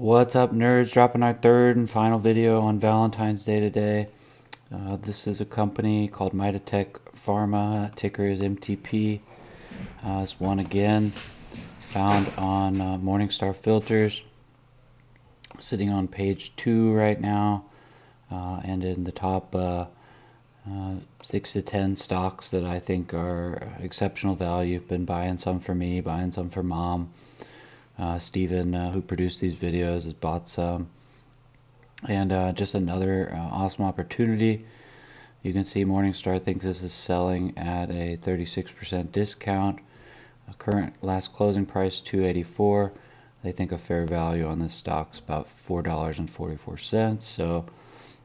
What's up, nerds? Dropping our third and final video on Valentine's Day today. This is a company called Midatech Pharma. Ticker is MTP. It's one again found on Morningstar Filters. Sitting on page 2 right now, and in the top 6 to 10 stocks that I think are exceptional value. Been buying some for me, buying some for mom. Steven, who produced these videos, has bought some. And just another awesome opportunity. You can see Morningstar thinks this is selling at a 36% discount. Current last closing price $2.84. They think a fair value on this stock is about $4.44. So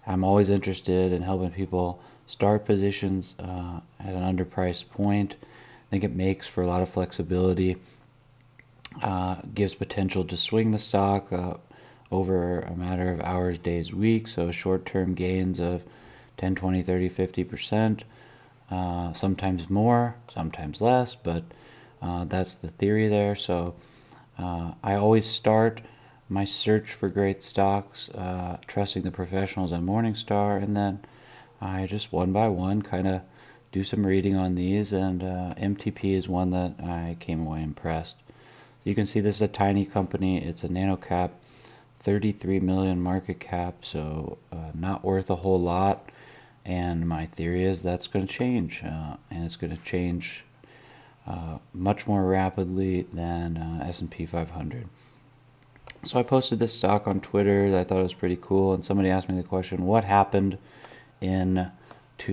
I'm always interested in helping people start positions at an underpriced point. I think it makes for a lot of flexibility. Gives potential to swing the stock over a matter of hours, days, weeks. So short-term gains of 10, 20, 30, 50%. Sometimes more, sometimes less, but that's the theory there. So I always start my search for great stocks trusting the professionals at Morningstar, and then I just one by one kind of do some reading on these, and MTP is one that I came away impressed. You can see this is a tiny company. It's a nano-cap, 33 million market cap, so not worth a whole lot. And my theory is that's going to change, and it's going to change much more rapidly than S&P 500. So I posted this stock on Twitter that I thought was pretty cool, and somebody asked me the question, what happened in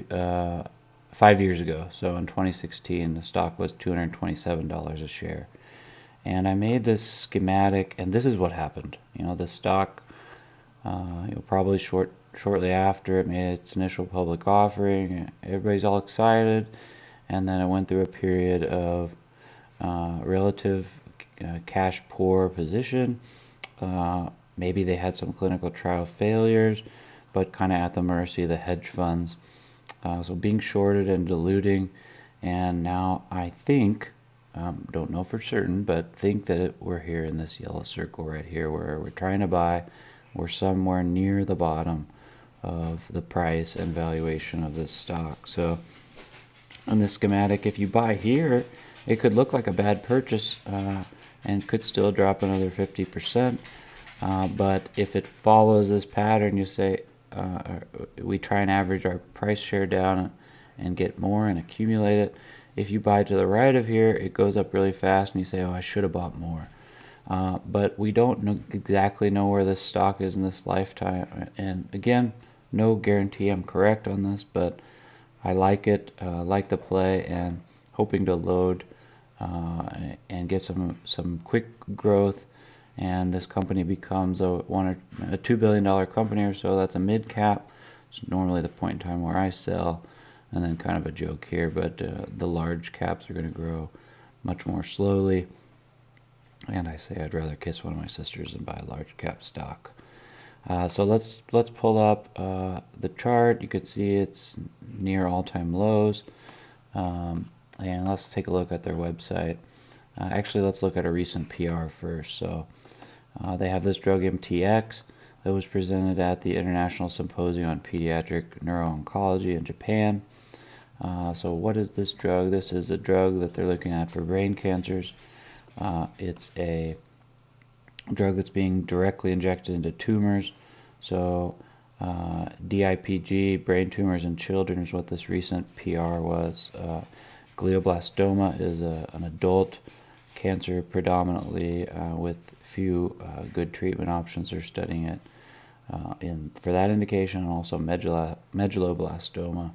5 years ago? So in 2016, the stock was $227 a share. And I made this schematic, and this is what happened. The stock, probably shortly after it made its initial public offering, everybody's all excited, and then it went through a period of relative cash poor position. Maybe they had some clinical trial failures, but kind of at the mercy of the hedge funds. So being shorted and diluting, and now I think, don't know for certain, but think that we're here in this yellow circle right here where we're trying to buy. We're somewhere near the bottom of the price and valuation of this stock. So on this schematic, if you buy here, it could look like a bad purchase and could still drop another 50%. But if it follows this pattern, you say we try and average our price share down and get more and accumulate it. If you buy to the right of here, it goes up really fast, and you say, oh, I should have bought more. But we don't exactly know where this stock is in this lifetime. And again, no guarantee I'm correct on this, but I like it, like the play, and hoping to load and get some quick growth. And this company becomes a $2 billion company or so. That's a mid cap. It's normally the point in time where I sell. And then kind of a joke here, but the large caps are going to grow much more slowly. And I say I'd rather kiss one of my sisters than buy a large cap stock. So let's pull up the chart. You can see it's near all-time lows. And let's take a look at their website. Actually, let's look at a recent PR first. So they have this drug MTX that was presented at the International Symposium on Pediatric Neuro-Oncology in Japan. So what is this drug? This is a drug that they're looking at for brain cancers. It's a drug that's being directly injected into tumors. So DIPG, brain tumors in children, is what this recent PR was. Glioblastoma is an adult cancer predominantly with few good treatment options. They're studying it for that indication, and also medulloblastoma.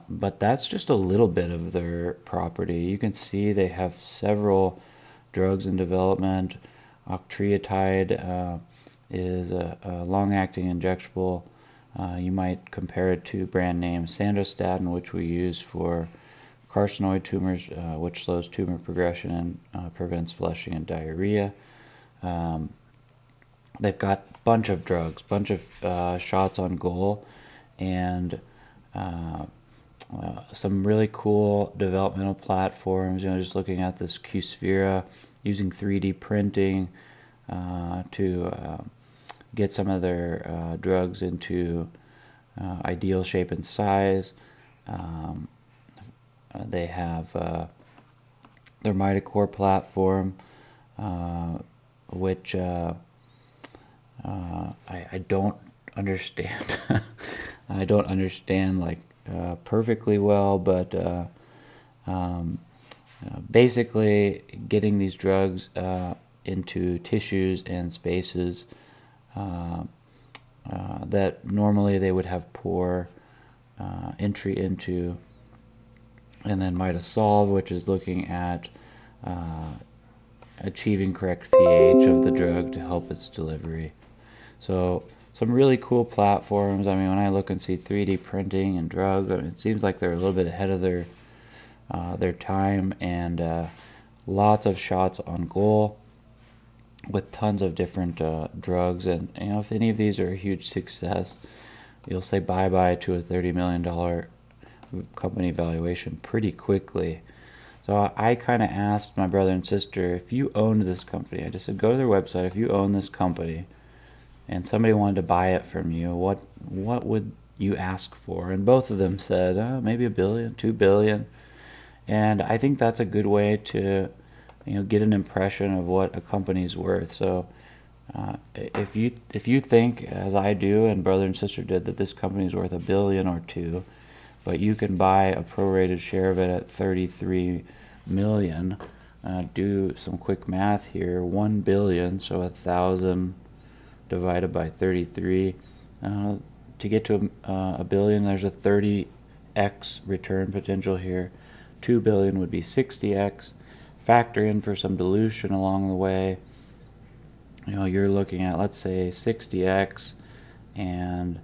But that's just a little bit of their property. You can see they have several drugs in development. Octreotide is a long-acting injectable. You might compare it to brand name Sandostatin, which we use for carcinoid tumors, which slows tumor progression and prevents flushing and diarrhea. They've got a bunch of drugs, bunch of shots on goal, and some really cool developmental platforms. Just looking at this QSphera, using 3D printing, to get some of their drugs into ideal shape and size. They have their Midacore platform, which I don't understand. I don't understand like perfectly well, but basically getting these drugs into tissues and spaces that normally they would have poor entry into. And then Midasolve, which is looking at achieving correct pH of the drug to help its delivery. So some really cool platforms. I mean, when I look and see 3D printing and drugs, it seems like they're a little bit ahead of their time, and lots of shots on goal with tons of different drugs. And you know, if any of these are a huge success, you'll say bye-bye to a $30 million company valuation pretty quickly. So I kind of asked my brother and sister, if you owned this company, I just said, go to their website, if you own this company and somebody wanted to buy it from you, what would you ask for? And both of them said, maybe $1 billion, $2 billion. And I think that's a good way to, you know, get an impression of what a company's worth. So if you think, as I do and brother and sister did, that this company is worth $1 billion or $2 billion, but you can buy a prorated share of it at 33 million. Do some quick math here. 1 billion, so 1,000 divided by 33. To get to a billion, there's a 30x return potential here. 2 billion would be 60x. Factor in for some dilution along the way. You know, you're looking at, let's say, 60x, and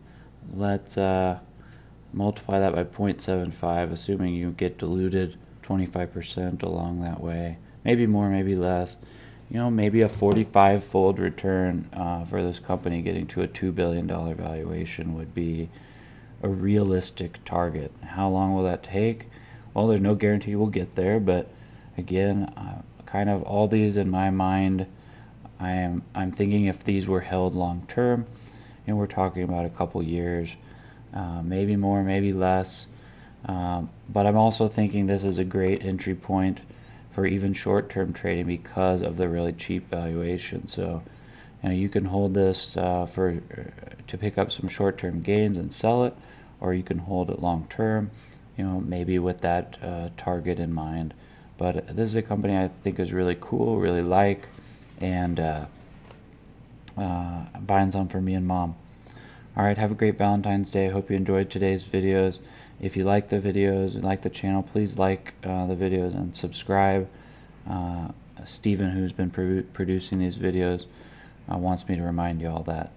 let's multiply that by 0.75, assuming you get diluted 25% along that way. Maybe more, maybe less. You know, maybe a 45-fold return for this company getting to a $2 billion valuation would be a realistic target. How long will that take? Well, there's no guarantee we'll get there, but again, kind of all these in my mind, I'm thinking if these were held long term, and we're talking about a couple years, maybe more, maybe less. But I'm also thinking this is a great entry point for even short-term trading because of the really cheap valuation. So, you know, you can hold this to pick up some short-term gains and sell it, or you can hold it long-term, you know, maybe with that target in mind. But this is a company I think is really cool, really like, and buying some for me and mom. Alright, have a great Valentine's Day. I hope you enjoyed today's videos. If you like the videos and like the channel, please like the videos and subscribe. Steven, who's been producing these videos, wants me to remind you all that.